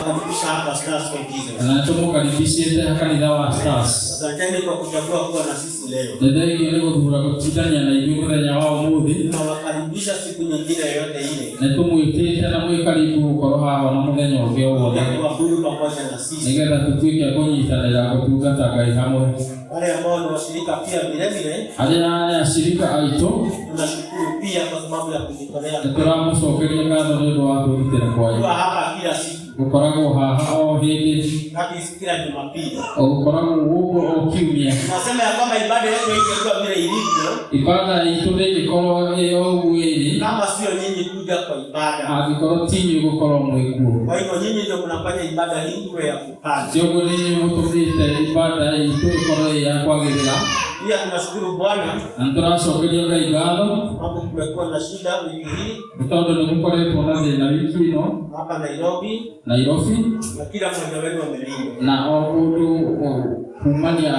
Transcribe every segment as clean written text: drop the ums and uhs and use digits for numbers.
tunawakaribisha hapa Stars for Jesus. Na tumukaribishie kanitha wa Stars. Asanteni kwa kuchagua kuwa na sisi leo. Ndege ile kuthura kutania na ijumu ya wao muthi. Tunawakaribisha siku nyingine yote ile. Na tumwitite na mwikaribu koro hawa na muthenya ugio wothe. Kuabudu pamoja na sisi. Nigetha tutuike kunyitanira gutungata Ngai hamwe. Wale ambao ni washirika pia vile vile. Hali ya shirika aitu. Tunashukuru pia kwa sababu ya kujitolea. Turamucokeria ngatho ni undu wa kwirutira kwanyu. Kwa hapa kila siku. Gukoragwo haha o hindi. Kati kila Jumapili. Gukoragwo guko o kiumia. Nasema ya kwamba ibada yetu ingekuwa vile ilivyo. Ibada itu ndikorwo yo gwiri. Kama sio nyinyi kuja kwa ibada. Agikorwo tinyi gukorwo mwikuo. Kwa hivyo nyinyi ndio mnafanya ibada hii iwe ya kupanda. Sio nyinyi mutumite ibada itu ikorwo ya kwagirira. Pia tunashukuru Bwana. Turacokeria Ngai ngatho. Mambo kumekuwa na shida wiki hii. Tondu ni gukoretwo na thina wiki ino hapa Nairobi. Na kila mmoja wenu amelindwa. Na o mundu kumania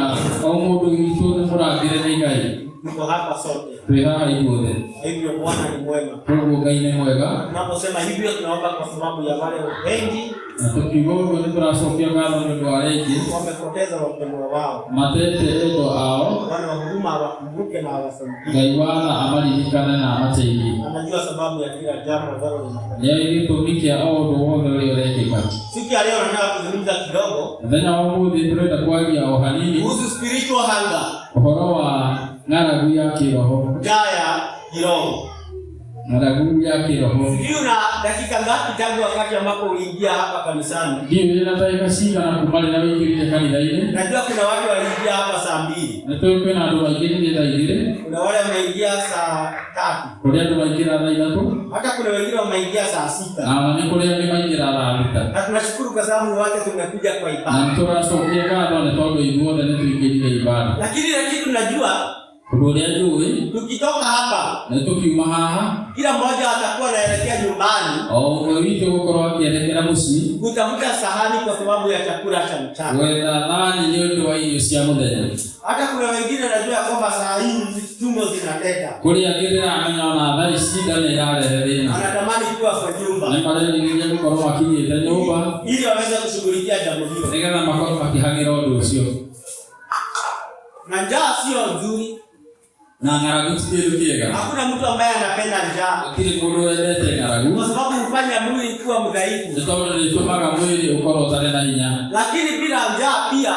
o mundu gitu ni muragire ni Ngai. Tuko hapa sote. Twihaha ithuothe. Hivyo Bwana ni mwema. Koguo Ngai ni mwega. Tunaposema hivyo tunaomba kwa sababu ya wale wengi tukiuga ũguo nĩ tũracokia ngatho nĩ ũndũ wa rĩngĩ wamepoteza wapendwa wao, matete endo ao, Bwana wa huruma awakumbuke na awasaidie. Ngai wana amaririkane na amateithie. Anajua sababu ya kila jambo ambalo linafanyika. Nĩ gĩtũmi kĩa o ũndũ wothe ũrĩa ũrekĩka. Siku ya leo nataka kuzungumza kidogo mũthenya wa ũmũthĩ tũrenda kwaria o hanini kuhusu spiritual hunger, ũhoro wa ng'aragu ya kĩroho. njaa ya kiroho. Ng'aragu ya kiroho. Sijui una dakika ngapi tangu wakati ambapo uliingia hapa kanisani? Ndio na dakika cigana kuma rĩrĩa wĩingĩrire kanitha-inĩ? Najua kuna watu waliingia hapa saa 2. Na tũĩ kwĩna andũ maingĩrire thaa 2. Kuna wale wameingia saa 3. Kũrĩ andũ maingĩra thaa 3. Hata kuna wengine wameingia saa 6. Na nĩ kũrĩ angĩ maingĩra thaa 6. Na tunashukuru kwa sababu wote tumekuja kwa ibada. Na tũracokia ngatho nĩ tondũ ithuothe nĩ tũingĩrire ibada. Lakini tunajua ũndũ ũrĩa njũĩ, tukitoka hapa na tukiuma haha, kila mmoja atakuwa anaelekea nyumbani, o ũmwe witũ gũkorwo akĩerekera mũciĩ kutafuta sahani kwa sababu ya chakula cha mchana, gwetha thani nĩ ũndũ wa irio cia mũthenya. Hata kuna wengine najua kwamba saa hii tumbo zinateta, kũrĩ angĩ ndĩramenya ona thaa ici nda nĩ ĩrarehe thĩna, anatamani kuwa kwa nyumba, nĩ marerĩgĩrĩria gũkorwo makinyĩte nyũmba ili waweze kushughulikia jambo hilo, nĩgetha makorwo makĩhagĩra ũndũ ũcio. Na njaa sio nzuri, na ng'aragu ti kĩndũ kĩega. Hakuna mtu ambaye anapenda njaa, gũtirĩ mũndũ wendete ng'aragu, kwa sababu hufanya mwili kuwa mdhaifu, nĩ tondũ nĩ ĩtũmaga mwĩrĩ ũkorwo ũtarĩ na hinya. Lakini bila njaa pia,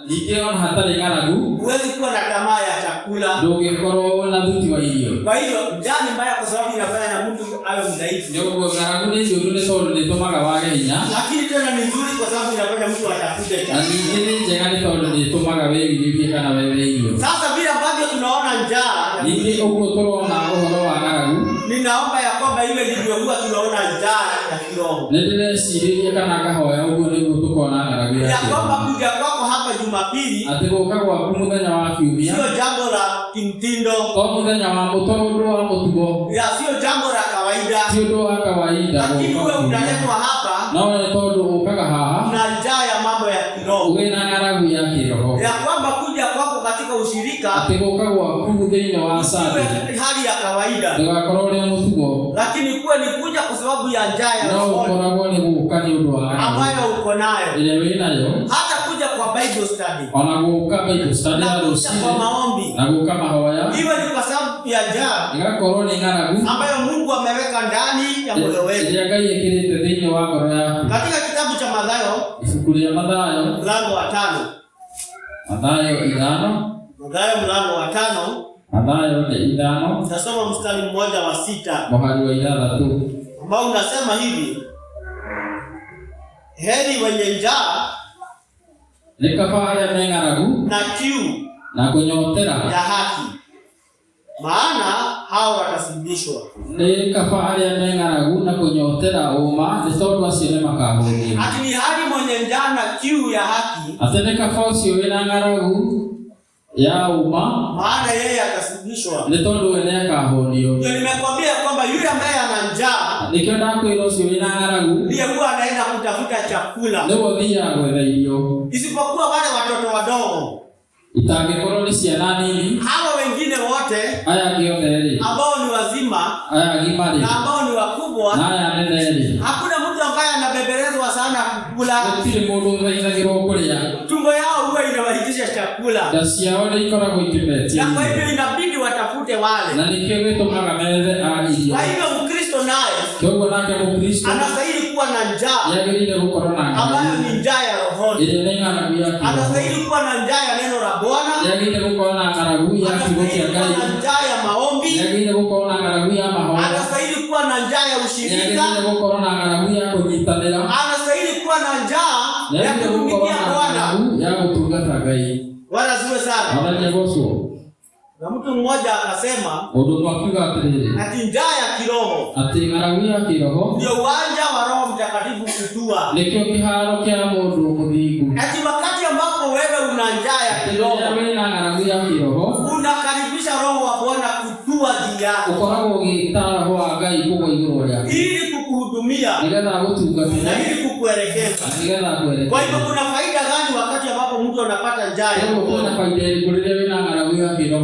ningĩ ona hatarĩ ng'aragu, huwezi kuwa na tamaa ya chakula, ndũngĩkorwo na thuti wa irio. Kwa hiyo njaa ni mbaya kwa sababu inafanya mtu awe mdhaifu. Nĩguo ng'aragu nĩ njũru nĩ tondũ nĩ ĩtũmaga wage hinya, lakini tena ni nzuri kwa sababu inafanya mtu atafute chakula. Na ningĩ nĩ njega nĩ tondũ nĩ ĩtũmaga wĩrirĩrie kana wethe irio. Sasa vile ambavyo tunaona njaa, ningĩ ũguo tũrona ũhoro wa ng'aragu, ninaomba ya kwamba iwe ndivyo huwa tunaona njaa ya kiroho. Nĩ ndĩreciria kana ngahoya ũguo nĩguo tũkona ng'aragu ya kiroho. Ya kwamba kuja kwako hapa Jumapili, atĩ gũka gwaku mũthenya wa kiumia, sio jambo la kimtindo, to mũthenya wa mũtũndũ wa mũtugo, sio jambo la kawaida, ti ũndũ wa kawaida. Lakini wewe unaletwa hapa, no nĩ tondũ ũkaga haha na njaa ya mambo ya kiroho, wĩna ng'aragu ya kiroho, ya kwamba kuja kwako katika ushirika, atĩ gũka gwaku thĩinĩ wa Sunday hali ya kawaida, ndũgakorwo ũrĩ mũtugo, lakini kuwe ni kuja kwa sababu ya njaa ya no ũkoragwo nĩ gũka nĩ ũndũ wa ambayo uko nayo, ĩrĩa wĩ nayo, hata kuja kwa Bible study, ona gũka Bible study ya rũciinĩ, kwa maombi, na gũka mahoya, iwe ni kwa sababu ya njaa ĩgakorwo nĩ ng'aragu ambayo Mungu ameweka ndani ya moyo wetu, ĩrĩa Ngai ekĩrĩte thĩinĩ wa ngoro yaku. Katika kitabu cha Mathayo, ibuku rĩa Mathayo, mlango wa 5, Mathayo 5, Mathayo mlango wa 5, Mathayo 5, tasoma mstari mmoja wa 6, mũhari wa 6, ambao unasema hivi: heri wenye njaa nĩ kaba arĩa me ng'aragu na kiu na kũnyotera ya haki, maana hao watashibishwa. Nĩ kaba arĩa me ng'aragu na kũnyotera ũma, nĩ tondũ acio nĩ makahũũnio. Ati ni hali mwenye njaa na kiu ya haki, atĩ nĩ kaba ũcio wĩna ng'aragu ya ũma, maana yeye atashibishwa, nĩ tondũ we nĩakahũũnio. Ndio nimekwambia kwamba yule ambaye ana njaa, nĩkĩo ndakwĩra ũcio wĩna ng'aragu ndiye huwa anaenda kutafuta chakula, nĩguo ũthiaga gwetha irio, isipokuwa wale watoto wadogo, itangĩkorwo nĩ ciana nini, hawa wengine wote aya angĩ othe rĩ, ambao ni wazima aya agima rĩ, na ambao ni wakubwa, na aya nene rĩ, hakuna mtu ambaye anabebelezwa sana kukula. Tumbo yao huwa inawaitisha chakula. Na kwa hivyo inabidi watafute wale. Kwa hivyo Mkristo naye anastahili kuwa na njaa ambayo ni njaa ya rohoni. Anastahili kuwa na njaa ya neno la Bwana. Anastahili kuwa na njaa ya maombi. Anastahili kuwa na njaa ya ushirika. Anastahili kuwa na njaa ya kutumikia Bwana. Bwana asifiwe sana. Na mtu mmoja akasema ati njaa ya kiroho ndio uwanja wa Roho Mtakatifu kutua. Ati wakati ambapo wewe una njaa ya kiroho unakaribisha Roho wa Bwana kutua juu yako ili kukuhudumia na ili kukuelekeza. Kwa hivyo kuna faida gani wakati ambapo mtu anapata njaa ya kiroho?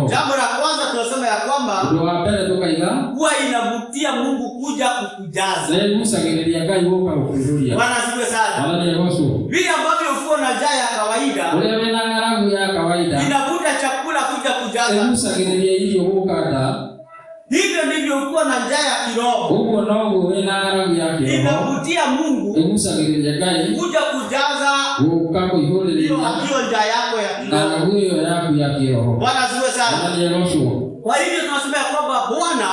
Jambo la kwanza tunasema ya kwamba huwa inavutia Mungu kuja kukujaza. Bwana asifiwe sana. Vile ambavyo uko na njaa ya kawaida inavuta chakula kuja kujaza. Hivyo ndivyo uko na njaa ya kiroho inavutia Mungu kuja kujaza hiyo njaa yako ya kiroho. Bwana asifiwe sana. Kwa hivyo tunasema ya kwamba Bwana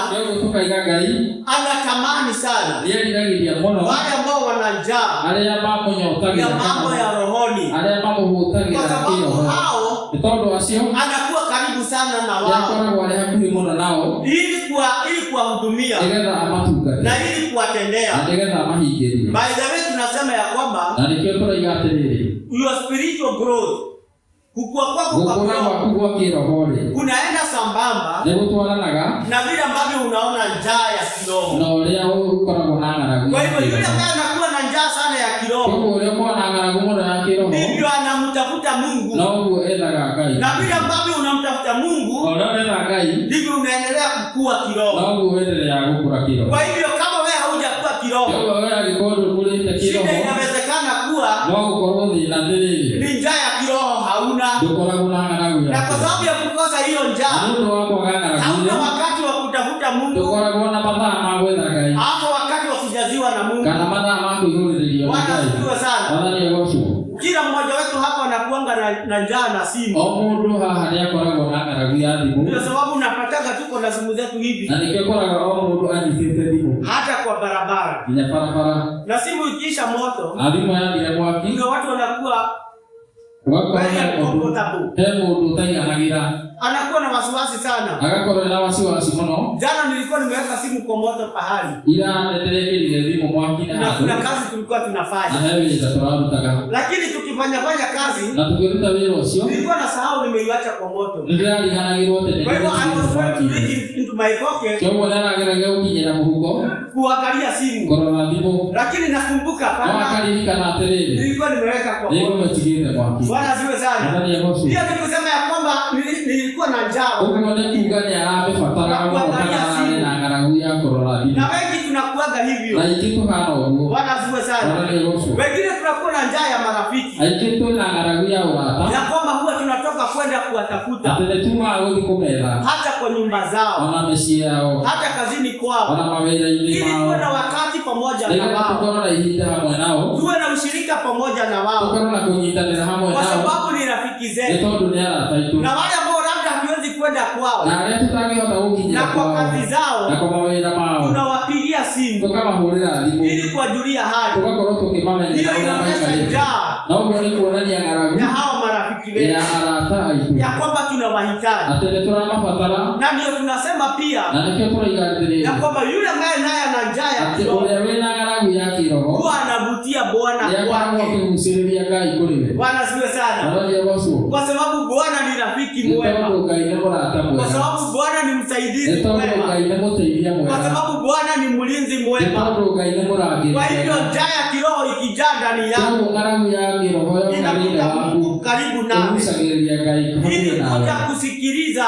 anatamani sana wale ambao wana njaa ya mambo ya rohoni, kwa sababu hao anakuwa karibu sana na wao ili kuwahudumia na ili kuwatendea. By the way, tunasema ya kwamba your spiritual growth, kukua kwako kwa kiroho kunaenda sambamba na vile ambavyo unaona njaa ya kiroho. Kwa hivyo yule ambaye anakuwa na njaa sana ya kiroho ndivyo anamtafuta Mungu, na vile ambavyo unamtafuta Mungu ndivyo unaendelea kukua kiroho. Kwa hivyo kama wewe haujakuwa kiroho, shida inawezekana kuwa ni njaa ya kiroho hauna, na kwa sababu ya kukosa hiyo njaa hauna wakati wa kutafuta Mungu, hapo wakati wa kujaziwa na Mungu. Bwana asifiwe sana. Kila mmoja wetu hapa anakuanga na njaa na simu. Kwa sababu unapataka tuko na simu zetu hivi. Hata kwa barabara. Na simu ikiisha moto, ndio watu wanakuwa anakuwa na wasiwasi sana. Jana nilikuwa nimeweka simu kwa moto pahali. Na kuna kazi tulikuwa tunafanya. Lakini tukifanya kazi, nilikuwa nasahau nimeiacha kwa moto. Kwa hivyo I was trying to reach into my pocket kuangalia simu. Lakini nakumbuka nilikuwa nimeweka kwa moto. Bwana asifiwe sana. Hiyo ni kusema ya kwamba nilikuwa na njaa. Na wengi tunakuaga hivyo. Bwana asifiwe sana. Wengine tunakuwa na njaa ya marafiki. Ya kwamba huwa tunatoka kwenda kuwatafuta. Hata kwa nyumba zao. Hata kazini kwao. Ili tuwe na wakati pamoja na wao. Tuwe na ushirika pamoja na wao. Kwa sababu ni rafiki zetu. Na wale ambao labda hatuwezi kwenda kwao na kwa kazi zao, tunawapigia simu ili kuwajulia hali. Hiyo inaonyesha njaa ya hao marafiki wetu ya kwamba tunawahitaji. Na ndio tunasema pia ya kwamba yule ambaye naye ana njaa ya kiroho huwa anavutia Bwana kwake. Bwana asifiwe sana. Kwa sababu Bwana ni rafiki mwema. Kwa sababu Bwana ni msaidizi mwema. Kwa sababu Bwana ni mlinzi mwema. Kwa hivyo njaa ya kiroho ikijaa ndani yako, inakuja Mungu karibu nawe ili kuja kusikiliza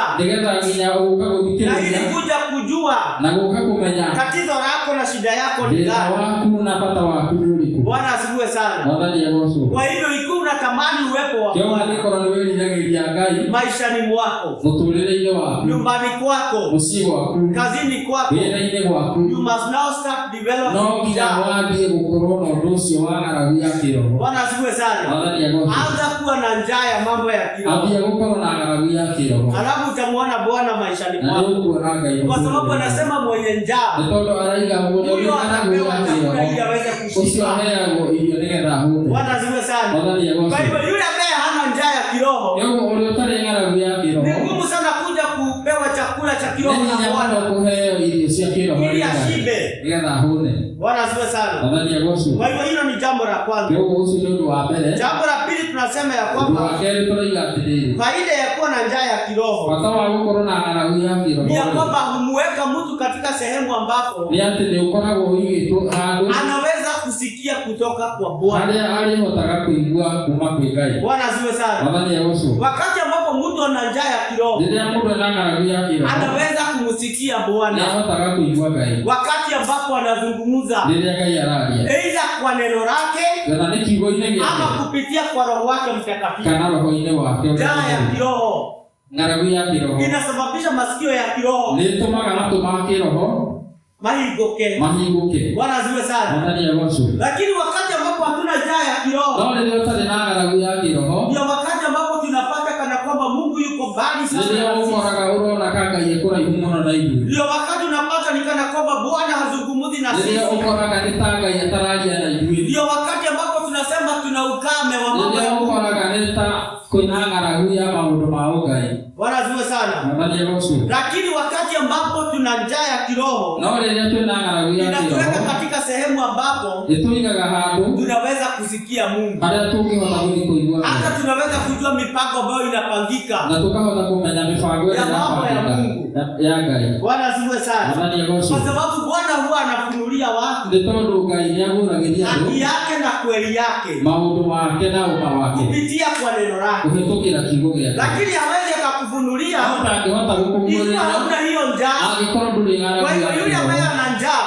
na ili kuja kujua tatizo lako na shida yako ni gani. Bwana asifiwe sana. sana. Kwa hivyo ikiwa unatamani uwepo wa Bwana maishani mwako, nyumbani kwako, kazini kwako, you must now start developing njaa. Bwana asifiwe sana. Anza kuwa na njaa ya mambo ya kiroho. Alafu utamuona Bwana maishani mwako. Kwa sababu anasema mwenye njaa huyo anapewa chakula ili aweze kushiba. Bwana asifiwe sana. Kwa hivyo yule ambaye hana njaa ya kiroho ni ngumu sana kuja kupewa chakula cha kiroho na Bwana ili ashibe. Bwana asifiwe sana. Kwa hivyo hilo ni jambo la kwanza. Jambo la pili tunasema ya kwamba faida ya kuwa na njaa ya kiroho ni ya kwamba humweka mtu katika sehemu ambapo anaweza kusikia kutoka kwa Bwana. Bwana asifiwe sana. Wakati ambapo mtu ana njaa ya kiroho anaweza kumsikia Bwana. Wakati ambapo anazungumza aidha kwa neno lake ama kupitia kwa Roho wake Mtakatifu. Njaa ya kiroho inasababisha masikio ya kiroho mahinguke. Bwana asifiwe sana. Lakini wakati ambapo hatuna njaa ya kiroho ndio wakati ambapo tunapata kana kwamba Mungu yuko mbali sana. Ndio wakati unapata ni kana kwamba Bwana hazungumzi na sisi. Ndio wakati ambapo tunasema tuna ukame wa mambo ya Mungu. Bwana asifiwe sana. Lakini wakati ambapo tuna njaa ya kiroho inatuweka katika sehemu ambapo tunaweza kusikia Mungu. Hata tunaweza kujua mipango ambayo inapangika ya mambo ya Mungu. Bwana asifiwe sana. Kwa sababu Bwana huwa anafunulia watu haki yake na kweli yake kupitia kwa neno lake. Lakini hawezi akakufunulia ikiwa hauna hiyo njaa. Kwa hiyo yule ambaye ana njaa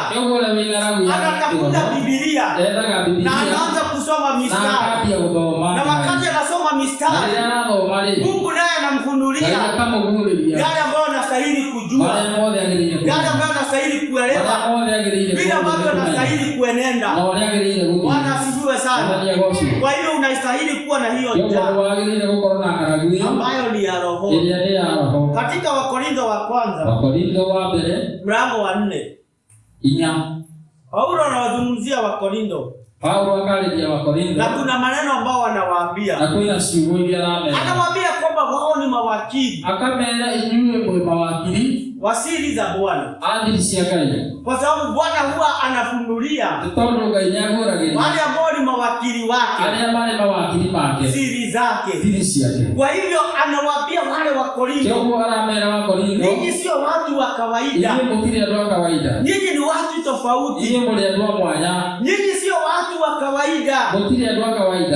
anatafuta Biblia na anaanza kusoma mistari, na wakati anasoma mistari Mungu naye anamfunulia yale ambayo anastahili kujua, yale ambayo anastahili kuelewa, vile ambavyo anastahili kuenenda. Bwana asifiwe sana. Kwa hiyo unastahili kuwa na hiyo njaa ambayo ni ya roho. Katika Wakorintho wa kwanza mlango wa 4 Paulo anawazungumzia Wakorintho. Na kuna maneno ambao wanawaambia. Anawaambia kwamba wao ni mawakili wa siri za Bwana. Kwa sababu Bwana huwa anafunulia wale ambao ni mawakili wake siri zake. Kwa hivyo anawaambia wale Wakorintho, ninyi sio watu wa kawaida. Nyinyi ni watu tofauti. Nyinyi sio watu wa kawaida.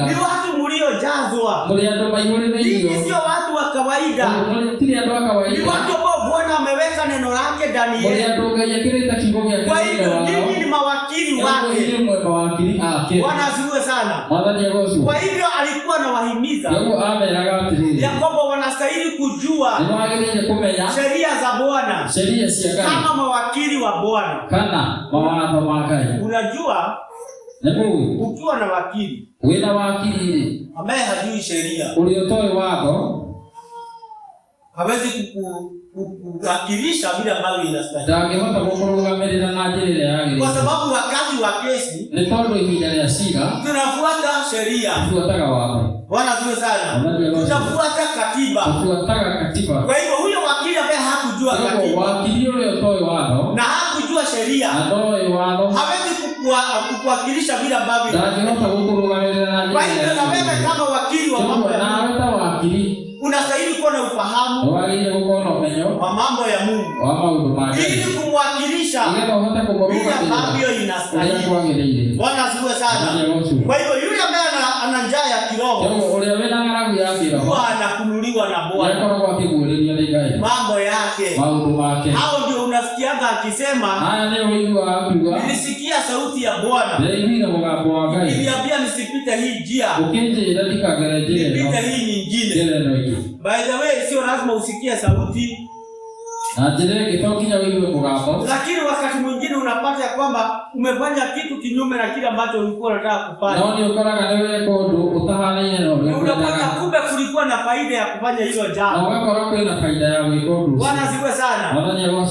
Ni watu mliojazwa. Nyinyi sio watu wa kawaida. Ni watu ambao Bwana ameweka neno lake ndani yenu. Kwa hivyo nyinyi ni mawakili wake. Bwana asifiwe sana. Kwa hivyo alikuwa anawahimiza ya kwamba wanastahili kujua sheria za Bwana kama mawakili wa Bwana. Unajua ukiwa na wakili ambaye hajui sheria hawezi kuwakilisha vile ambavyo inastahili. Kwa sababu wakati wa kesi tunafuata sheria. Bwana asifiwe sana. Tunafuata katiba. Kwa hivyo huyo wakili ambaye hakujua katiba na hakujua sheria hawezi kukuwakilisha vile ambavyo. Kwa hivyo na wewe kama wakili wa mambo ya Mungu unastahili kuwa na ufahamu wa mambo ya Mungu ili kumwakilisha vile ambavyo inastahili. Bwana asifiwe sana. Kwa hivyo yule ambaye ana njaa ya kiroho huwa anafunuliwa na Bwana mambo yake. Hao ndio unasikianga akisema, nilisikia sauti ya Bwana niliambia nisipite hii njia, nipite hii nyingine. By the way, sio lazima usikie sauti, lakini wakati mwingine unapata ya kwamba umefanya kitu kinyume na kile ambacho ulikuwa unataka kufanya. Unapata kumbe kulikuwa na faida ya kufanya hilo jambo. Bwana asifiwe sana.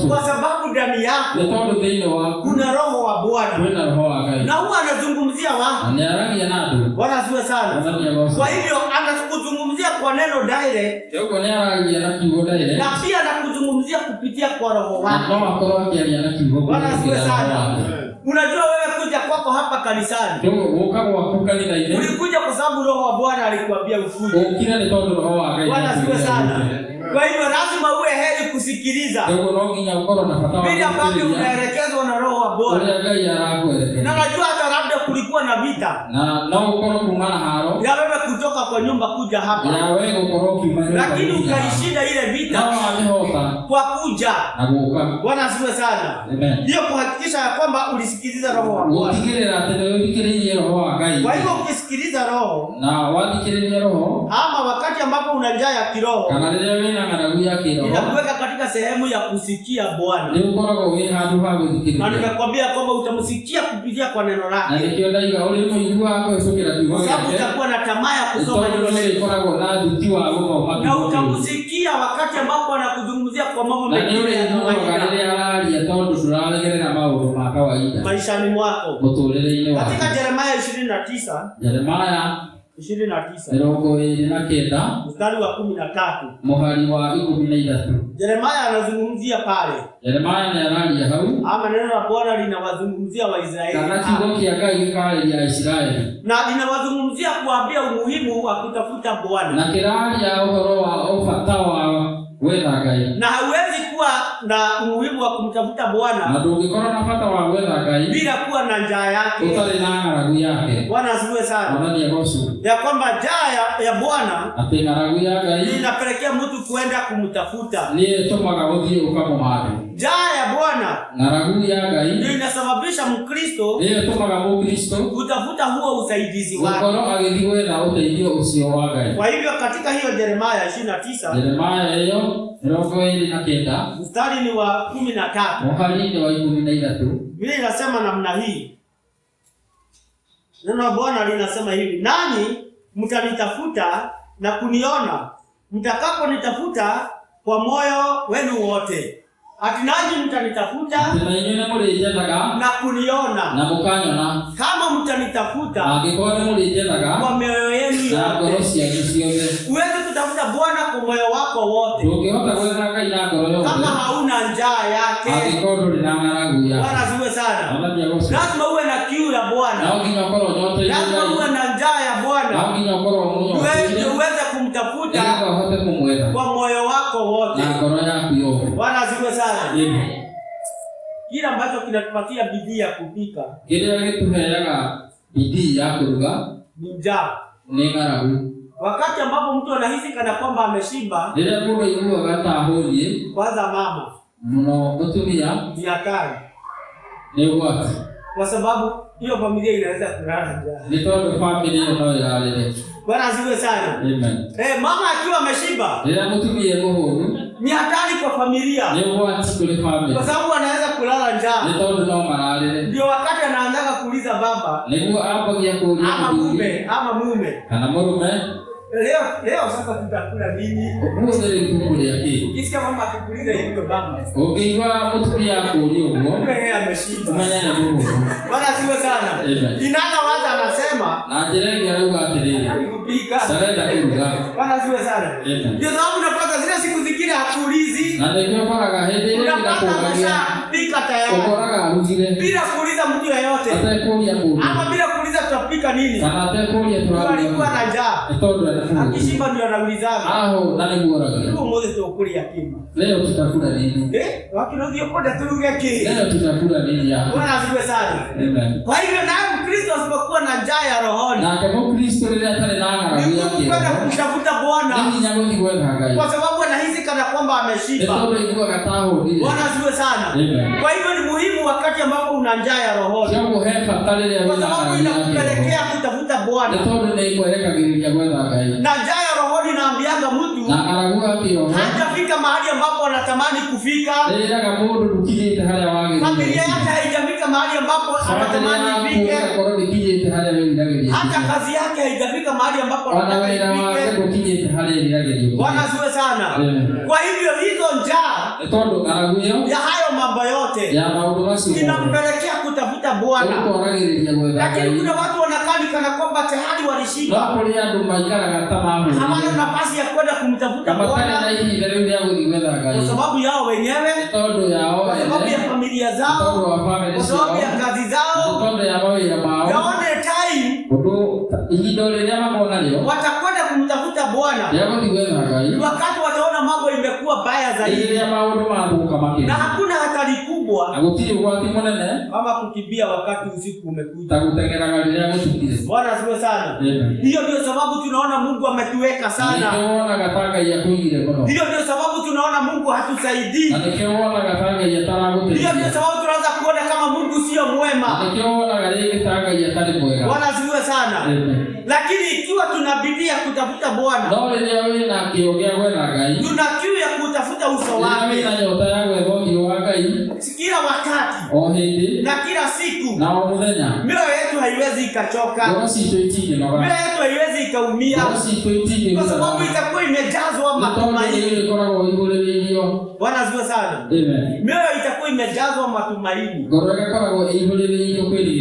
Kwa sababu ndani yako kuna roho wa Bwana. Na huwa anazungumzia watu. Bwana asifiwe sana. Kwa hivyo anakuzungumzia kwa neno direct. Na pia anakuzungumzia kupitia kwa roho wako. Bwana asifiwe sana. Unajua wewe kuja kwako hapa kanisani, ulikuja kwa sababu roho wa Bwana alikuambia ukuje. Bwana asifiwe sana. Kwa hivyo lazima uwe heri kusikiliza bila ambavyo unaelekezwa na roho wa Bwana. Na najua hata labda kulikuwa na vita ya wewe kutoka kwa nyumba kuja hapa, lakini ukaishinda ile vita kwa kuja. Bwana asifiwe sana. Hiyo kuhakikisha ya kwamba ulisikiliza roho wa Bwana. Kwa hivyo ukisikiliza roho ama wakati ambapo una njaa ya kiroho, inakuweka katika sehemu ya kusikia Bwana. Na nimekwambia kwamba utamsikia kupitia kwa neno lake. Kwa sababu utakuwa na tamaa ya kusoma neno lake. Na utamsikia wakati ambapo anakuzungumzia kwa mambo mengine ya maishani mwako. Katika Yeremia 29 mstari wa 13. Yeremia anazungumzia pale. Ama neno la Bwana linawazungumzia Waisraeli. Na linawazungumzia kuambia umuhimu wa kutafuta Bwana. Na hauwezi kuwa na umuhimu wa kumtafuta Bwana bila kuwa na njaa yake. Bwana asifiwe sana. Ya kwamba njaa ya Bwana inapelekea mtu kuenda kumtafuta. Njaa ya Bwana ndio inasababisha Mkristo kutafuta huo usaidizi wake. Kwa hivyo katika hiyo Yeremia 29 mstari ni wa 13. Biblia inasema namna hii. Neno la Bwana linasema hivi: nanyi mtanitafuta na kuniona mtakaponitafuta kwa moyo wenu wote. Ati nanyi mtanitafuta na kuniona kama mtanitafuta kwa mioyo yenu yote. Uweze kutafuta Bwana kwa moyo wako wote kama hauna njaa yake. Bwana asifiwe sana. Lazima uwe na kiu ya Bwana. Lazima uwe na njaa ya Bwana. Uweze kumtafuta kwa moyo wako wote. Bwana asifiwe sana. Kile ambacho kinatupatia bidii ya kupika, ni njaa. Wakati ambapo mtu anahisi kana kwamba ameshiba, kwanza mama ni hatari. Kwa sababu hiyo familia inaweza kulala njaa. Bwana asifiwe sana. Mama akiwa ameshiba ni hatari kwa familia. Kwa sababu anaweza kulala njaa. Ndio wakati anaanza kuuliza baba ama mume. Leo sasa tutakula nini? Kisikia mama akikuuliza hivyo baba. Yeye ameshiba. Bwana asifiwe sana. Inaanza waza anasema kupika. Bwana asifiwe sana. Ndio sababu unapata zile siku zingine hakuulizi. Pika tayari. Bila kuuliza mtu yeyote. Ama bila kuuliza tutapika nini? Alikuwa na njaa. Akishiba ndio anaulizaga. Ndio mmoja tukuli yatima. Leo tutakula nini? Wakinodio koda tulugeki. Leo tutakula nini hapa? Bwana asifiwe sana. Amen. Kwa hivyo naye Mkristo asipokuwa na njaa ya rohoni. Na kama Mkristo ile atale na ngara yake. Kwenda kumtafuta Bwana. Kwa sababu anahisi kana kwamba ameshiba. Bwana asifiwe sana. Kwa hivyo ni muhimu wakati ambapo una njaa ya roho. Kwa sababu inakupelekea kutafuta Bwana. Na njaa ya roho inaambianga mtu hajafika mahali ambapo anatamani kufika. Familia yake haijafika mahali ambapo anatamani ifike. Hata kazi yake haijafika mahali ambapo anatamani ifike. Bwana asifiwe sana. Kwa hivyo hizo njaa ya hayo mambo yote inampelekea kutafuta Bwana. Lakini kuna watu wanakaa kana kwamba tayari walishiba. Hawana nafasi ya kwenda kumtafuta Bwana. Kwa sababu yao wenyewe, kwa sababu ya familia zao, kwa sababu ya kazi zao. Yaone time watakwenda kumtafuta Bwana wakati wataona mambo imekuwa baya zaidi. Na hakuna hatari kubwa kama kukimbia wakati usiku umekuja. Bwana asifiwe sana. Hiyo ndio sababu tunaona Mungu ametuweka sana. Hiyo ndio sababu tunaona Mungu hatusaidii. Hiyo ndio sababu tunaanza kuona kama Mungu sio mwema. Bwana asifiwe sana. Lakini ikiwa tunabidia kutafuta Bwana, tuna kiu ya kutafuta uso wake kila wakati na kila siku, mioyo yetu haiwezi ikachoka, mioyo yetu haiwezi ikaumia, kwa sababu itakuwa imejazwa matumaini. Bwana asifiwe sana. Mioyo itakuwa imejazwa matumaini.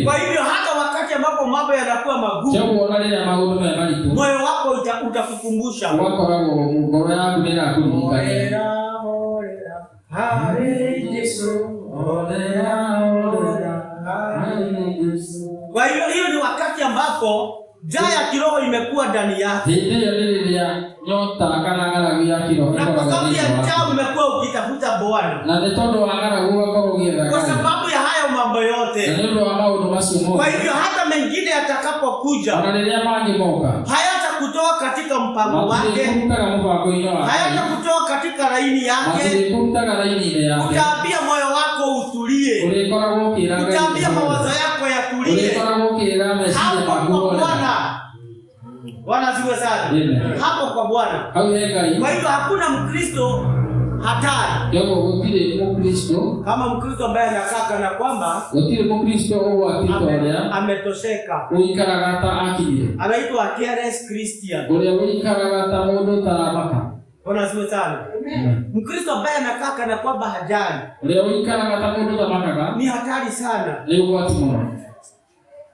Kwa hivyo hata wakati ambapo mambo yanakuwa magumu, moyo wako utakukumbusha. Kwa hiyo ni wakati ambapo njaa ya kiroho imekuwa ndani yake. Na kwa sababu ya njaa umekuwa ukitafuta Bwana. Kwa sababu ya hayo mambo yote. Kwa hivyo hata mengine yatakapokuja, hayatakutoa katika mpango wake, hayatakutoa katika laini yake. Utaambia moyo wako utulie, utaambia mawazo yako yatulie. Hapo kwa Bwana. Bwana asifiwe sana. Hapo kwa Bwana. Kwa hivyo hakuna Mkristo hatari kama Mkristo ambaye anakaa kana kwamba ametosheka. Anaitwa careless Christian. Bwana asifiwe sana. Mkristo ambaye anakaa kana kwamba hajali ni hatari sana.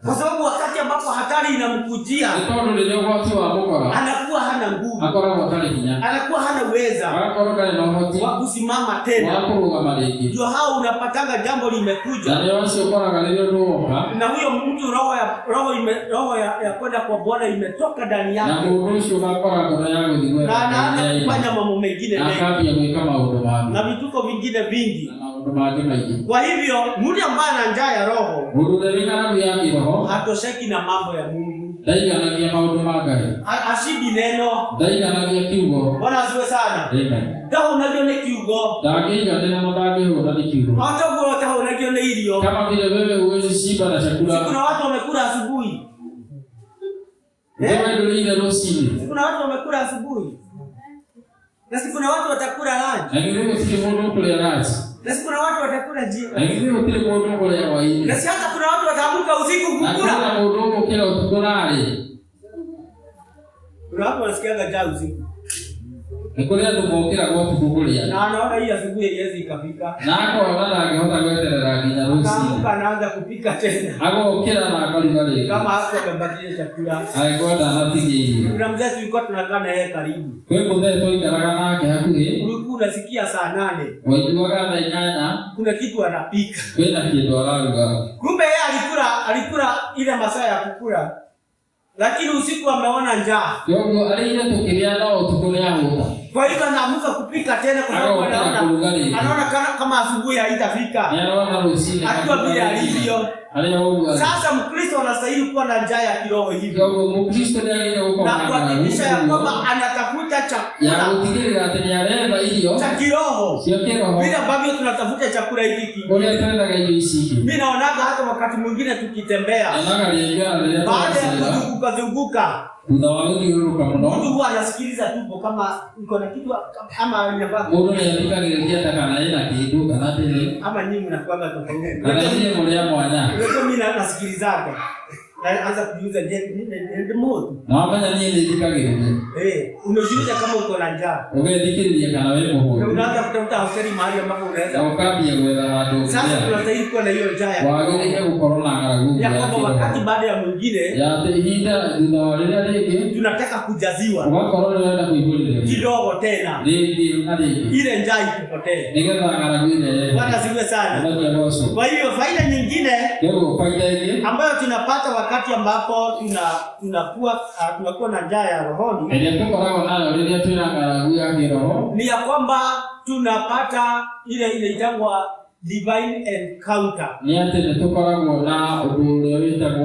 Kwa sababu wakati ambapo hatari inamkujia, anakuwa hana nguvu, anakuwa hana uweza wa kusimama tena. Ndio hao unapatanga jambo limekuja, na huyo mtu roho ya kwenda kwa Bwana imetoka ndani yake, na anaanza kufanya mambo mengine mengi na vituko vingine vingi. Kwa hivyo mtu ambaye ana njaa ya roho hatosheki na mambo ya Mungu. Ashibi neno. Bwana asifiwe sana. Ndio unajua ni kiugo. Hata kwa unajua ni ilio. Kama vile wewe huwezi shiba na chakula. Kuna watu wamekula asubuhi. Kuna watu wamekula asubuhi. Na kuna watu watakula lunch. Na kuna watu watakula jioni. Na hata kuna watu wataamka usiku kukula. Kuna watu wanasikiaga njaa usiku. Na anaona hii asubuhi haiwezi ikafika. Akaamka anaanza kupika tena. Kama hapo amebadilisha chakula. Kuna mzee tulikuwa tunakaa na yeye karibu. Ulikuwa unasikia saa 8. Kuna kitu anapika. Kumbe yeye alikula ile masaa ya kukula. Lakini usiku ameona njaa. Kwa hivyo anaamka kupika tena kwa sababu anaona kama asubuhi haitafika. Akiwa vile alivyo. Sasa Mkristo anastahili kuwa na njaa ya kiroho hivyo. Na kuhakikisha ya kwamba anatafuta chakula ya kutikirira ati ni arenda irio cha kiroho, sio kiroho, bila ambavyo tunatafuta chakula hiki. Ule tenda irio isiki. Mimi naonaga hata wakati mwingine tukitembea, baada ya kuzunguka mtu huwa anasikiliza tu kama iko na kitu ama inafaa. Mungu anayepika kana ina kitu kana tele. Ama nyinyi mnakuanga tofauti. Kana yeye mmoja mwana. Ndio mimi nasikilizaga. Naanza kuuliza ndio moto. Na wafanya nini ndikagirije? Unajiuliza kama uko na njaa. Ugethikiriria kana wewe muhuri. Unaanza kutafuta hoteli mahali ambapo unaweza. Ukambia gwetha watu. Sasa tunastahili kuwa na hiyo njaa ya. Wagirije gukorwo na ngaragu. Ya kwamba wakati baada ya mwingine ya ihinda thutha rĩrĩa rĩngĩ tunataka kujaziwa. Ugakorwo unaenda kuihũrĩrĩria. Kidogo tena. Ile njaa ikupotee. Nigetha ngaragu ile. Bwana siwe sana. Kwa hiyo faida nyingine ambayo tunapata wakati ambapo tunakuwa na njaa ya rohoni ni ya kwamba tunapata ile itangwa divine encounter.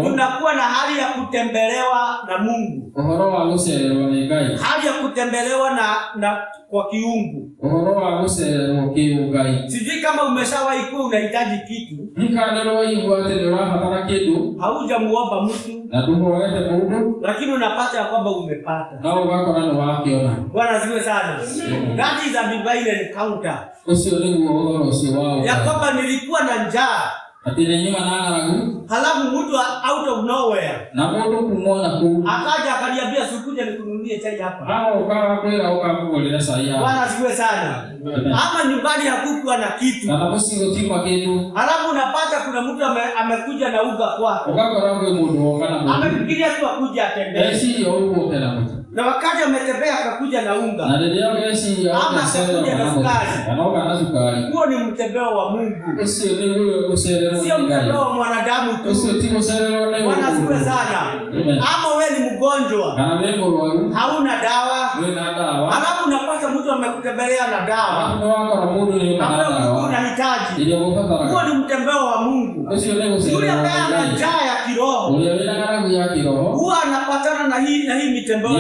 Tunakuwa na hali ya kutembelewa na Mungu. Hali ya kutembelewa na kwa kiungu. Sijui kama umeshawahi kuwa unahitaji kitu. Haujamuomba mtu. Lakini unapata ya kwamba umepata. Bwana asifiwe sana. That is a divine encounter. Ya kwamba nilikuwa na njaa. Halafu mtu out of nowhere akaja akaniambia sikuja nikununulie chai hapa. Bwana asifiwe sana. Ama nyumbani hakukuwa na kitu. Halafu unapata kuna mtu amekuja na uga kwako. Amefikiria tu akuja atembee. Na wakati ametembea akakuja na unga. Ama akakuja na sukari. Huo ni mtembeo wa Mungu. Sio mtembeo wa mwanadamu tu. Bwana asifiwe sana. Ama wewe ni mgonjwa. Hauna dawa. Halafu unapata mtu amekutembelea na dawa. Ambayo unahitaji. Huo ni mtembeo wa Mungu. Yule ambaye ana njaa ya kiroho. Huwa anapatana na hii mitembeo.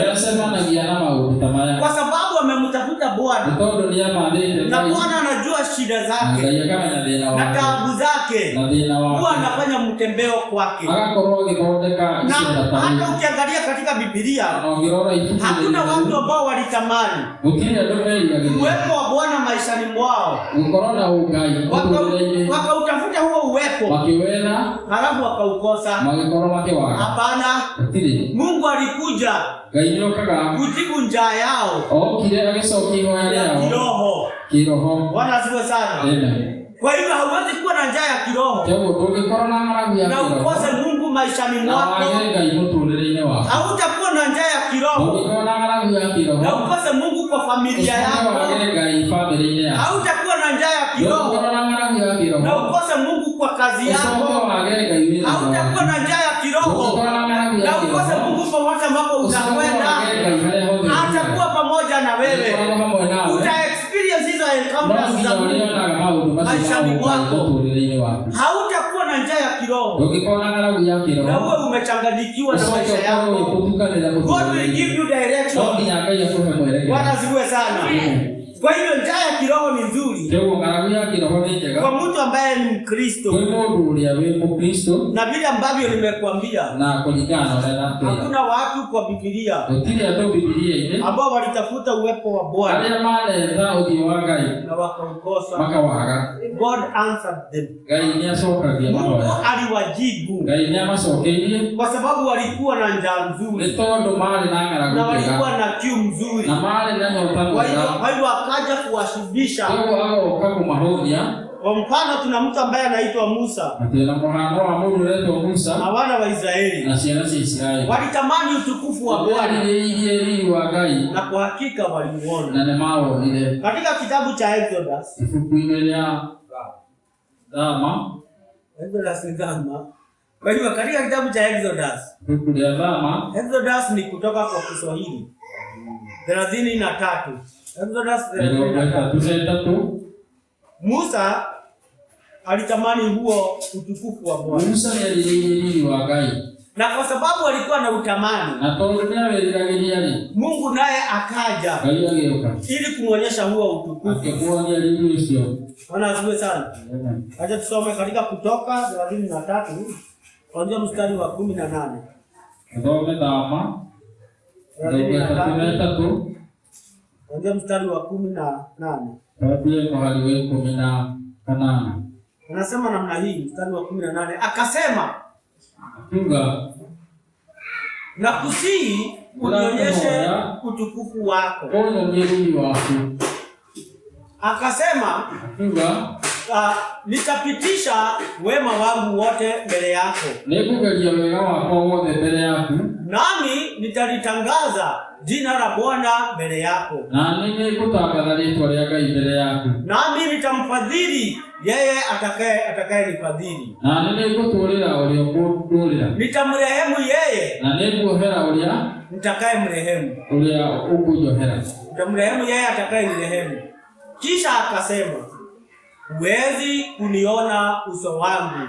Kwa sababu amemtafuta Bwana. Na Bwana anajua shida zake na taabu zake. Huwa anafanya mtembeo kwake. Na hata ukiangalia katika Biblia, hakuna watu ambao walitamani uwepo wa Bwana maishani mwao. Wakautafuta huo uwepo, halafu wakaukosa. Hapana, Mungu alikuja kujibu njaa yao ya kiroho. Bwana asifiwe sana. Kwa hivyo hauwezi kuwa na njaa ya kiroho na ukose Mungu maishani mwako. Hautakuwa na njaa ya kiroho na ukose Mungu kwa familia yako. Hautakuwa na njaa ya kiroho na ukose Mungu kwa kazi yako. Hautakuwa na njaa ya kiroho na ukose Mungu popote ambapo unakwenda. Hatakuwa pamoja na wewe. Uta-experience hizo encounters za Mungu maishani mwako. Hautakuwa na njaa ya kiroho na uwe umechanganyikiwa na maisha yako. God will give you direction. Bwana asifiwe sana. Kwa hiyo njaa ya kiroho ni nzuri kwa mtu ambaye ni Mkristo. Na vile ambavyo nimekuambia, hakuna watu kwa Biblia ambao walitafuta uwepo wa Bwana na wakaukosa. God answered them. Mungu aliwajibu kwa sababu walikuwa na njaa nzuri na walikuwa na kiu nzuri. Kwa hiyo akaja kuwashibisha. Kwa mfano tuna mtu ambaye anaitwa Musa. Na wana wa Israeli walitamani utukufu wa Bwana, na kwa hakika waliuona. Katika kitabu cha Exodus, kwa hivyo katika kitabu cha Exodus ni kutoka kwa Kiswahili 33. Exodus 33. Musa alitamani huo utukufu wa Bwana. Na kwa sababu walikuwa na utamani, Mungu naye akaja ili kumuonyesha huo utukufu. Bwana asifiwe sana. Acha tusome katika Kutoka 33 kuanzia mstari wa 18. Kuanzia mstari wa 18. Anasema namna hii, mstari wa 18, akasema na kusihi unionyeshe utukufu wako. Akasema nitapitisha wema wangu wote mbele yako, nami nitalitangaza jina la Bwana mbele yako, nami nitamfadhili yeye atakaye nifadhili, nitamrehemu yeye nitakaye mrehemu, nitamrehemu yeye atakaye nirehemu. Kisha akasema, huwezi kuniona uso wangu.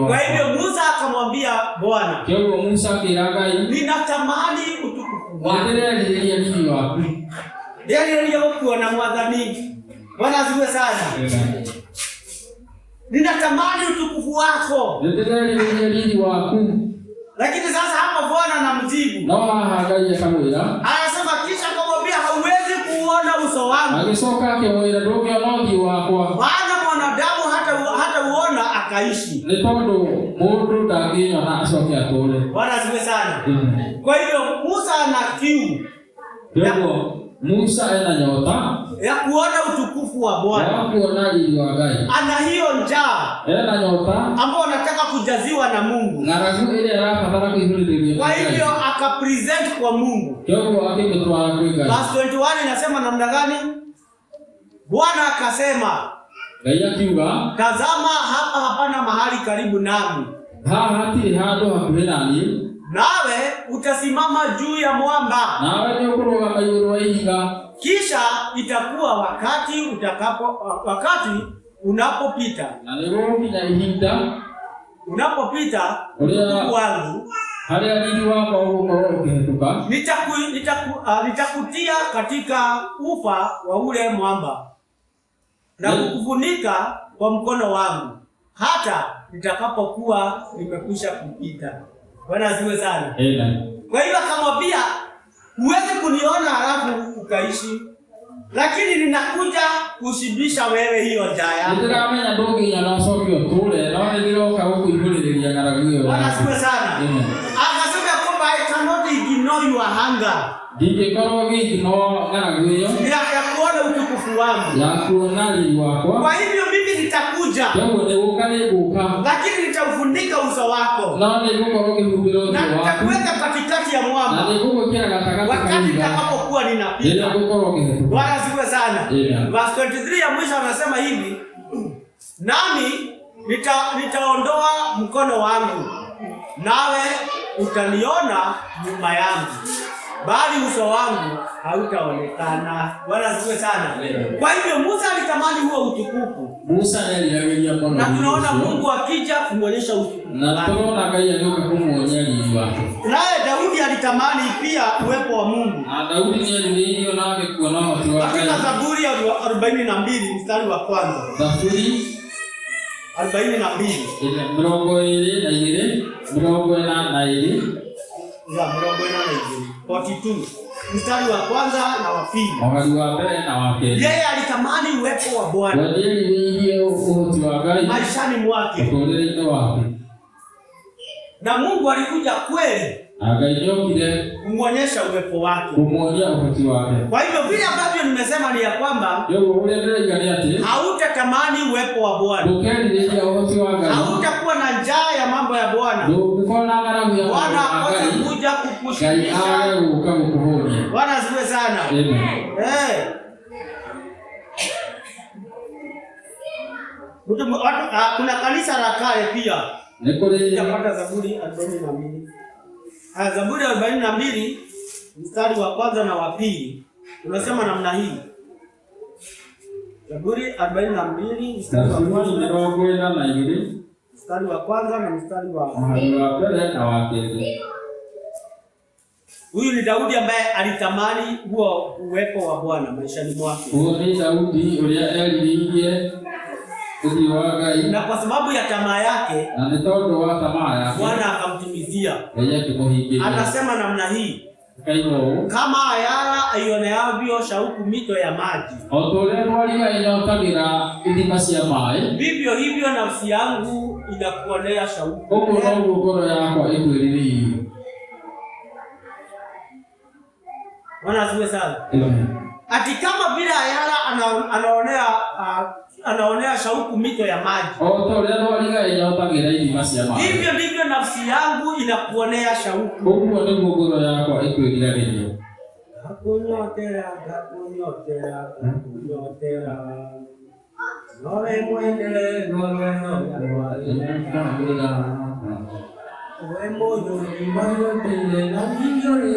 Kwa hivyo Musa akamwambia Bwana, ninatamani utukufu wako. Ndio kuona mwadhani. Bwana asifiwe sana. Ninatamani utukufu wako. Lakini sasa hapa Bwana anamjibu. Anasema kisha akamwambia, hauwezi kuona uso wangu. Maana mwanadamu hata uona akaishi. Bwana asifiwe sana. Kwa hivyo Musa ana kiu. Musa ana nyota ya kuona utukufu wa Bwana. Ana hiyo njaa ambayo anataka kujaziwa na Mungu. Kwa hivyo akapresent kwa Mungu. Verse 21 inasema namna gani? Bwana akasema, tazama, hapa hapana mahali karibu nami, nawe utasimama juu ya mwamba. Kisha itakuwa wakati unapopita utukufu wangu, nitakutia katika ufa wa ule mwamba na kukufunika kwa mkono wangu hata nitakapokuwa nimekwisha kupita. Bwana asifiwe sana. Kwa hiyo akamwambia, huwezi kuniona halafu ukaishi, lakini ninakuja kushibisha wewe hiyo njaa yako. Bwana asifiwe sana. Akasema kwamba I cannot ignore your hunger. Ya kuona utukufu wangu. Kwa hivyo mimi nitakuja, lakini nitaufunika uso wako, na nitakuweka katikati ya mwamba wakati nitakapokuwa ninapita. Bwana asifiwe sana. Verse 23 ya mwisho anasema hivi, nami nitaondoa mkono wangu, nawe utaniona nyuma yangu, bali uso wangu hautaonekana. Bwana asifiwe sana. Kwa hivyo Musa alitamani huo utukufu. Na tunaona Mungu akija kumuonyesha utukufu. Naye Daudi alitamani pia uwepo wa Mungu. Katika Zaburi ya 42 mstari wa kwanza. Zaburi 42. Ya 42 mstari wa kwanza na wa pili. Yeye alitamani uwepo wa Bwana maishani mwake, na Mungu alikuja kweli kumuonyesha uwepo wake. Kwa hivyo vile ambavyo nimesema ni ya kwamba hautatamani uwepo wa Bwana, hautakuwa na njaa ya mambo ya Bwana. Bwana atakuja kukushibisha. Bwana asifiwe sana. Kuna kanisa la kale pia. Nitapata Zaburi 42. Zaburi 42 mstari wa kwanza na wa pili unasema namna hii. Zaburi 42 mstari wa kwanza Mstari wa kwanza na mstari wa pili na wa pili. Huyu ni Daudi ambaye alitamani huo uwepo wa Bwana maishani mwake. Huyu ni Daudi aliyeingia udiwaga, na kwa sababu ya tamaa yake, na nitondo wa tamaa yake, Bwana akamtimizia. Yeye anasema namna hii, kama ayala aioneavyo shauku mito ya maji, vivyo hivyo nafsi yangu inakuonea shauku. Bwana asifiwe sana. Ati kama vile ayala anaonea shauku mito ya maji, hivyo ndivyo nafsi yangu inakuonea shauku. Hakunyotera nowe mwende nowe uwe moyo nimayo tele na vijore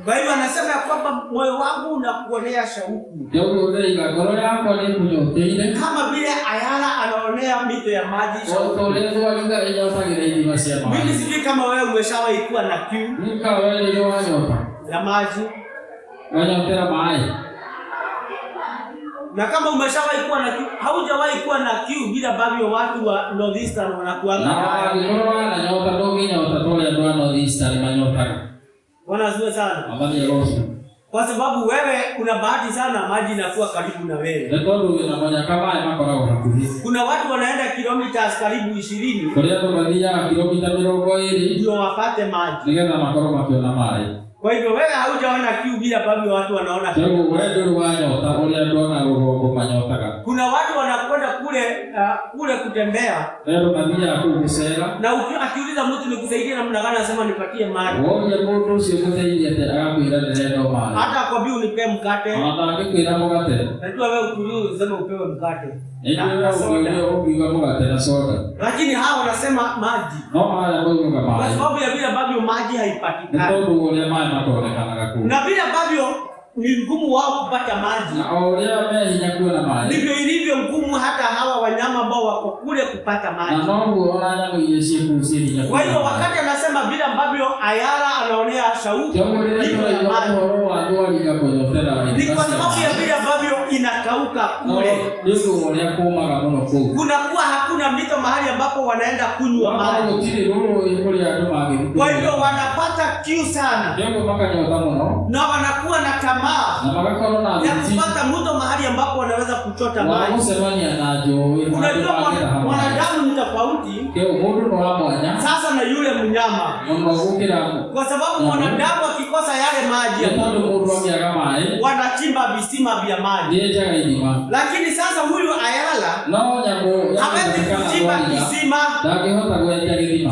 kwa hivyo anasema ya kwamba moyo wangu unakuonea shauku, kama vile ayala anaonea mito ya maji shauku. Mimi sijui kama wewe umeshawahi kuwa na kiu ya maji, na kama umeshawahi kuwa na kiu, haujawahi kuwa na kiu bila ambavyo watu wa Northeastern wanakuanga wanazua sana. Kwa sababu wewe una bahati sana, maji inakuwa karibu na wewe. Kuna watu wanaenda kilomita karibu 20 ndio wapate maji. Kwa hivyo wewe haujaona kiu bila ambavyo watu wanaona kiu. Kuna watu wanakwenda kule kutembea, na akiuliza mtu nikusaidie namna gani, anasema nipatie maji. Hata akwambia unipe mkate, najua wewe unasema upewe mkate na soda, lakini hao wanasema maji, kwa sababu ya vile ambavyo maji haipatikani na vile ambavyo ni ngumu wao kupata maji, ndivyo ilivyo ngumu hata hawa wanyama ambao wako kule kupata maji. Kwa hiyo wakati anasema vile ambavyo ayala anaonea shauku ya maji, ni kwa sababu ya vile ambavyo inakauka kule, kunakuwa hakuna mito mahali ambapo wanaenda kunywa maji. Kwa hiyo wanapata kiu sana, na wanakuwa na tamaa ya kupata mto mahali ambapo wanaweza kuchota maji. Unajua mwanadamu ni tofauti sasa na yule mnyama, kwa sababu mwanadamu akikosa yale maji wanachimba visima vya maji, lakini sasa huyu ayala hawezi kuchimba kisima,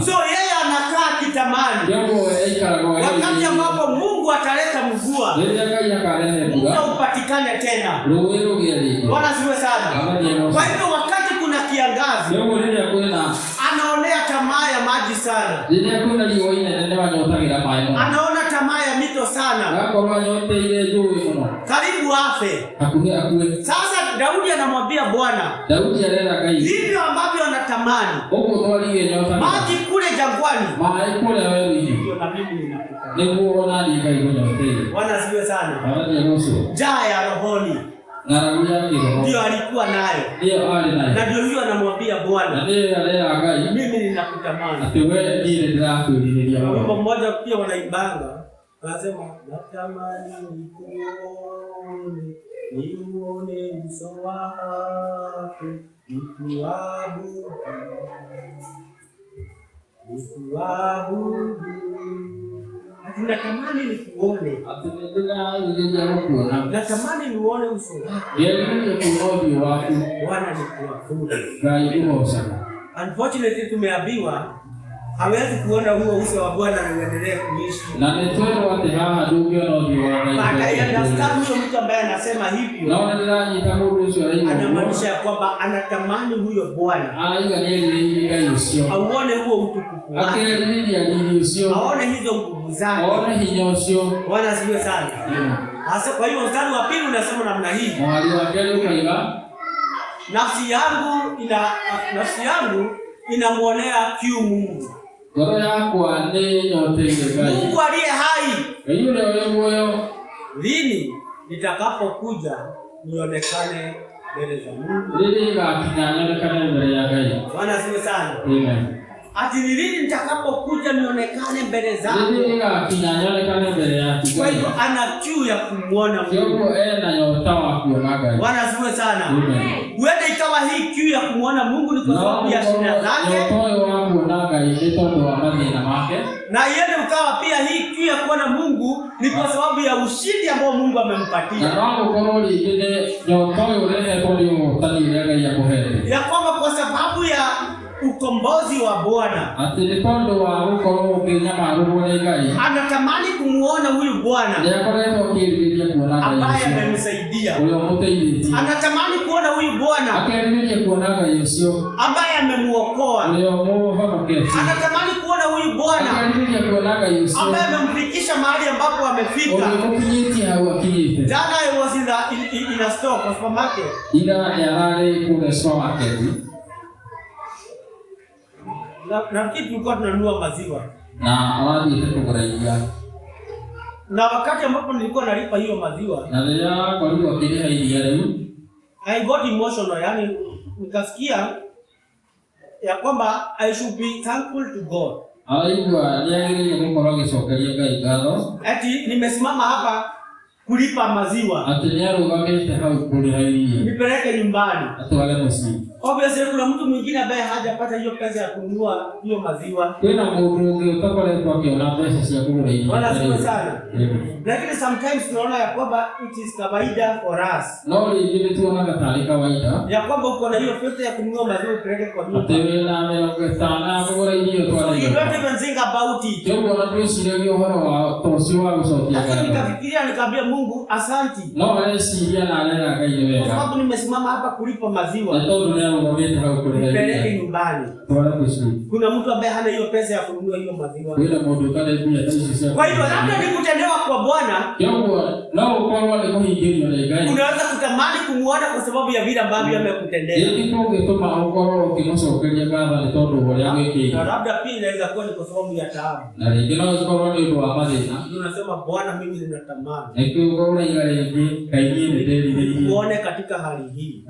so yeye anakaa kitamani. Wakati ambapo Mungu ataleta mvua, upatikane tena. Bwana asifiwe sana. Kwa hivyo wakati kuna kiangazi, anaonea tamaa ya maji sana, anaona tamaa ya mito sana, karibu afe. Sasa Daudi anamwambia Bwana, hivyo ambavyo anatamani maji kule jangwani, ndio na mimi ninapita. Bwana asifiwe sana. Njaa ya rohoni ndio alikuwa nayo, na ndio hiyo anamwambia Bwana, mimi ninakutamani. Wimbo mmoja pia wanaibanga, wanasema natamani niuone uso wako, nikuabudu. Natamani nikuone, natamani niuone uso wako, Bwana nikuabudu. Unfortunately tumeambiwa hawezi kuona huo uso wa Bwana na uendelee kuishi. Na nitoe wote hawa ndugu na ndio baada ya daftari huyo mtu ambaye anasema hivyo, naona ndani tamudu sio hiyo, anamaanisha kwamba anatamani huyo Bwana auone huo utukufu wake, aone hizo nguvu zake, aone hinyosho. Bwana asifiwe sana. Hasa kwa hiyo mstari wa pili unasema namna hii. Mwali wa pili ukaiga. Nafsi yangu inamuonea kiu Mungu. Ngoro yakwa nĩ nyoteire Ngai. Mungu aliye hai. Yule yule muoyo. Lini nitakapokuja nionekane mbele za Mungu. Lini ngakinya nionekane mbele ya Ngai. Bwana asifiwe sana. Amen. Ati lini nitakapokuja nionekane mbele zako. Lini ngakinya nionekane mbele yako. Kwa hiyo ana kiu ya kumuona Mungu. Kiu na nyota wa kuona Ngai. Bwana asifiwe sana. Amen. Huenda ikawa hii kiu ya kumuona Mungu ni kwa sababu ya shida zake. Nyota wa kuona Ngai ndio ndo mathina make. Na yeye ukawa pia hii kiu ya kuona Mungu ni kwa sababu ya ushindi ambao Mungu amempatia. Na wangu koroli ile nyota ile ndio tani ile ya kuheri. Ya kwamba kwa sababu ya ukombozi wa Bwana. Atilipondo wa ukoro kinyama rubone Ngai. Anatamani kumuona huyu Bwana. Ambaye amemsaidia. Anatamani kuona huyu Bwana. Ambaye amemuokoa. Anatamani kuona huyu Bwana. Ambaye amemfikisha mahali ambapo amefika. Jana I was in a store kwa supermarket. Na kitu tulikuwa tunanunua maziwa. Na awali itakugharimu. Na wakati ambapo nilikuwa nalipa hiyo maziwa. Na leo kwa hiyo kile ile leo. I got emotional, yani nikasikia ya kwamba I should be thankful to God. Aigwa niagiriye gukoroge sokeria Ngai ngatho. Ati nimesimama hapa kulipa maziwa. Ati niarugamite hau kuriha iria. Nipeleke nyumbani. Atwale musi. Obviously kuna mtu mwingine ambaye hajapata hiyo pesa ya kununua hiyo maziwa. Kuna mundu ungi utakoletwa akiona pesa cia kugura iria. Wala sio sana. Lakini sometimes tunaona ya kwamba it is kawaida for us. No ile tuona katali kawaida. Ya kwamba uko na hiyo pesa ya kununua maziwa upeleke kwa nyumba. Atewela na kugura iria twale. You don't even think about it. Jongo na tusirie uhoro wa tosio wa gucokia gara. Nikafikiria nikamwambia Mungu asante. No wale siria na alela Ngai wega. Kwa sababu nimesimama hapa kulipa maziwa. Nipeleke nyumbani. Kuna mtu ambaye hana hiyo pesa ya kununua hiyo maziwa. Kwa hiyo labda ni kutendewa kwa Bwana. Unaweza kutamani kumuona kwa sababu ya vile ambavyo amekutendea. Na labda pia inaweza kuwa ni kwa sababu ya taabu. Unasema Bwana, mimi ninatamani kuone katika hali hii.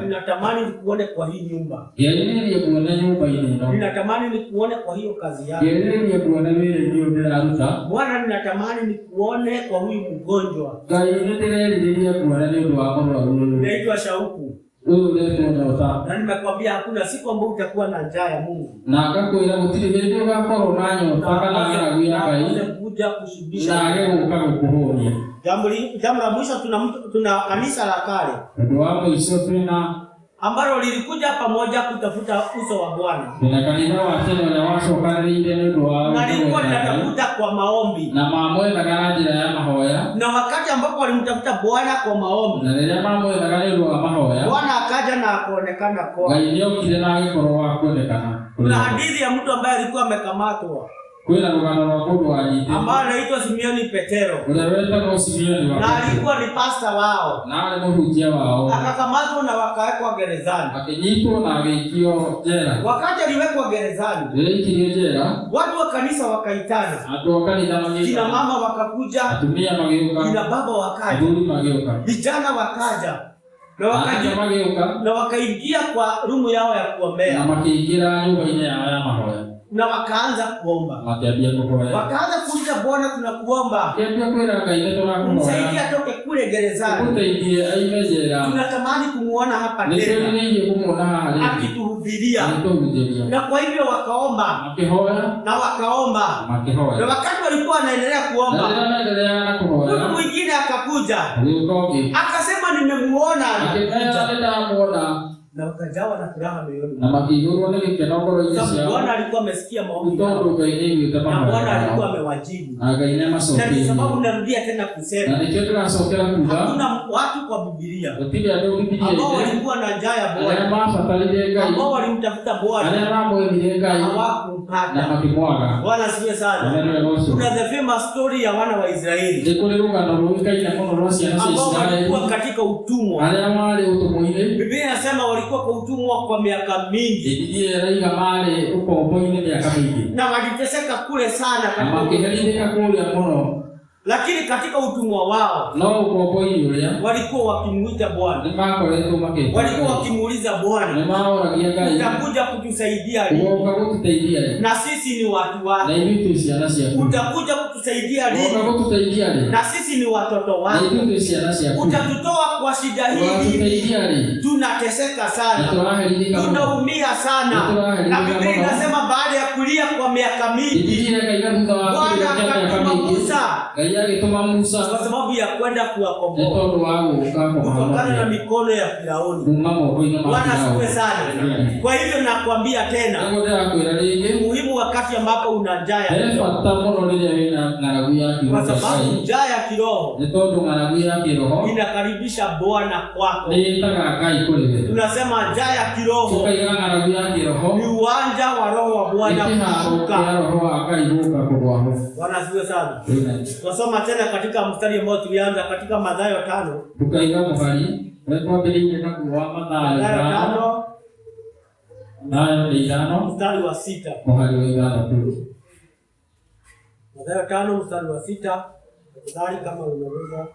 Ninatamani nikuone kwa hii nyumba. Ninatamani nikuone kwa hiyo kazi yako. Bwana, ninatamani nikuone kwa huyu mgonjwa. Naitwa shauku. Na nimekwambia hakuna siku ambayo utakuwa na njaa ya Mungu. Na akakwira gutiri hĩndĩ ũgakorwo na nyota kana ng'aragu ya Ngai. Kuja kushibisha. Na agĩgũka gũkũhũnia. Jambo la mwisho tuna kanisa la kale. Ndio hapo icio twina ambalo lilikuja pamoja kutafuta uso wa Bwana. Na kanisa wa tena na wacokanĩrĩire nĩ ũndũ wa na lilikuwa linatafuta kwa maombi. Na mamwethaga na njĩra ya mahoya. Na wakati ambapo walimtafuta Bwana kwa maombi. Na rĩrĩa mamwethaga nĩ ũndũ wa mahoya. Bwana akaja na akaonekana kwao. Ngai nĩokire na agĩkorwo wa kuonekana. Kuna hadithi ya mtu ambaye alikuwa amekamatwa. Kwenda rugano rwa mundu wanyite ambaye anaitwa Simeoni Petero. Unaweza Simeoni wa. Na alikuwa ni pastor wao. Na ale muhujia wao. Akakamatwa na wakawekwa gerezani. Akinyitwa na agĩikio jela. Wakati aliwekwa gerezani. Aliikio jela. Watu wa kanisa wakaitana. Watu wa kanisa mageuka. Kina mama wakakuja. Atumia mageuka. Kina baba wakaja. Aduli mageuka. Vijana wakaja. Na wakaja mageuka. Na wakaingia kwa rumu yao ya kuombea. Na wakiingia nyumba ya mahoya. Na wakaanza kuomba. Wakaanza kuuliza Bwana, tunakuomba. Msaidie atoke kule gerezani. Tunatamani kumuona hapa tena. Akituhubiria. Na kwa hivyo wakaomba. Na wakaomba. Na wakati walikuwa wanaendelea kuomba, mtu mwingine akakuja. Akasema nimemuona. na wakajawa na furaha mioyoni. Na makigurwa ni gikeno ngoro-inĩ ciao. Bwana alikuwa amesikia maombi yao. Tondũ Ngai nĩaiguĩte mahooya mao. Na Bwana alikuwa amewajibu. Na Ngai nĩamacokeirie. Na sababu narudia tena kusema. Na nĩkĩo ndĩracokera kuuga. Hakuna watu kwa Biblia. Gũtirĩ andũ Biblia-inĩ. Ambao walikuwa na njaa ya Bwana. Arĩa mabatarire Ngai. Ambao walimtafuta Bwana. Arĩa mamwethire Ngai. Hawakumpata. Na makimwaga. Bwana asifiwe sana. Kuna the famous story ya wana wa Israeli. Nĩ kũrĩ rũgano rũĩkaine mũno rwa ciana cia Israeli. Ambao walikuwa katika utumwa. Arĩa marĩ ũtũmwo-inĩ. Biblia inasema walikuwa kwa utumwa kwa miaka mingi. Biblia ĩrauga marĩ ũkombo-inĩ mĩaka mĩingĩ. Na waliteseka kule sana. Na makĩherithĩka kũrĩa mũno. Lakini katika utumwa wao no ukombo-inĩ ũrĩa walikuwa wakimuita Bwana. Nĩmakoretwo makĩĩta. Walikuwa wakimuuliza Bwana. Nĩmahoragia Ngai. Utakuja kutusaidia lini? Ũgoka gũtũteithia rĩ? Na sisi ni watu wako. Na ithuĩ twĩ ciana ciaku. Utakuja kutusaidia lini? Ũgoka gũtũteithia rĩ? Na sisi ni watoto wako. Na ithuĩ twĩ ciana ciaku. Utatutoa kwa shida hii. Ũgatũteithia rĩ? Tunateseka sana. Nĩtũraherithĩka mũno. Tunaumia sana. Na Biblia inasema baada ya kulia kwa miaka mingi. Biblia ĩrauga thutha wa kũrĩa kwa miaka mĩingĩ. Ngai agĩtũma Musa kwa sababu ya kwenda kuwakomboa. Nĩ tondũ wa gũka kutokana na mikono ya Firauni. Bwana asifiwe sana. Kwa hivyo nakwambia tena. Muhimu wakati ambapo una njaa ya kiroho. Kwa sababu njaa ya kiroho. Nĩ tondũ ng'aragu ya kĩroho inakaribisha Bwana kwako. Nĩĩtaga Ngai kũrĩ we. Tunasema njaa ya kiroho. Tukaiga ng'aragu ya kĩroho. Ni uwanja wa roho wa Bwana kushuka. Roho wa Ngai gũka kũgwa ho. Bwana asifiwe sana. Tunasoma tena katika mstari ambao tulianza katika Mathayo 5. Tukaiga mũhari twambĩrĩirie na kuwa Mathayo 5. Mathayo 5 mstari wa 6. Mũhari wa 6. Mathayo 5 mstari wa 6. Tafadhali kama unaweza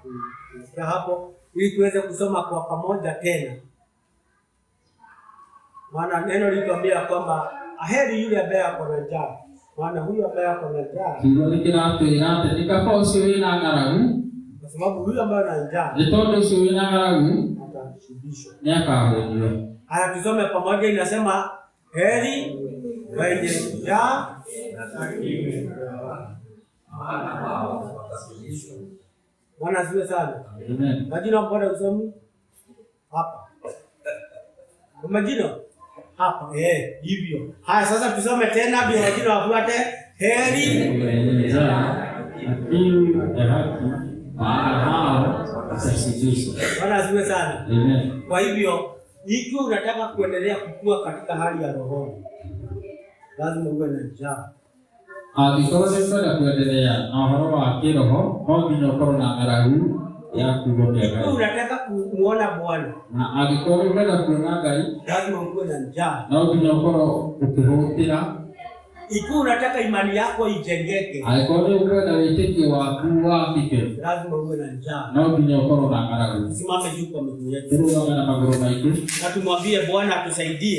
kusikia hapo ili tuweze kusoma kwa pamoja tena. Maana neno lituambia kwamba aheri yule ambaye ako na njaa. Maana huyu ambaye ako na njaa. Kwa sababu huyu ambaye ana njaa. Atashibishwa. Haya tusome pamoja, inasema heri wenye njaa na kiu. Bwana asifiwe sana. Amen. Majina mbona usomi? Hapa. Majina? Hapa. Hivyo. Haya sasa tusome tena bila majina wafuate. Heri wenye njaa na kiu ya haki, maana hao watasibishwa. Bwana asifiwe sana. Amen. Kwa hivyo ikiwa unataka kuendelea kukua katika hali ya roho, lazima uwe na njaa. Angĩkorwo nĩ ũkwenda kuendelea na ũhoro wa kĩroho, no nginya ũkorwo na ng'aragu ya kuuga Ngai. Ikiwa unataka kumuona Bwana, na angĩkorwo ũkwenda kuona Ngai, lazima uwe na njaa. No nginya ũkorwo ũkĩhũtĩra. Ikiwa unataka imani yako ijengeke, angĩkorwo nĩ ũkwenda wĩtĩkio waku wambike, lazima uwe na njaa. No nginya ũkorwo na ng'aragu. Simame juu kwa miguu yetu. Tũrũgame na magũrũ maitũ. Na tumwambie Bwana atusaidie.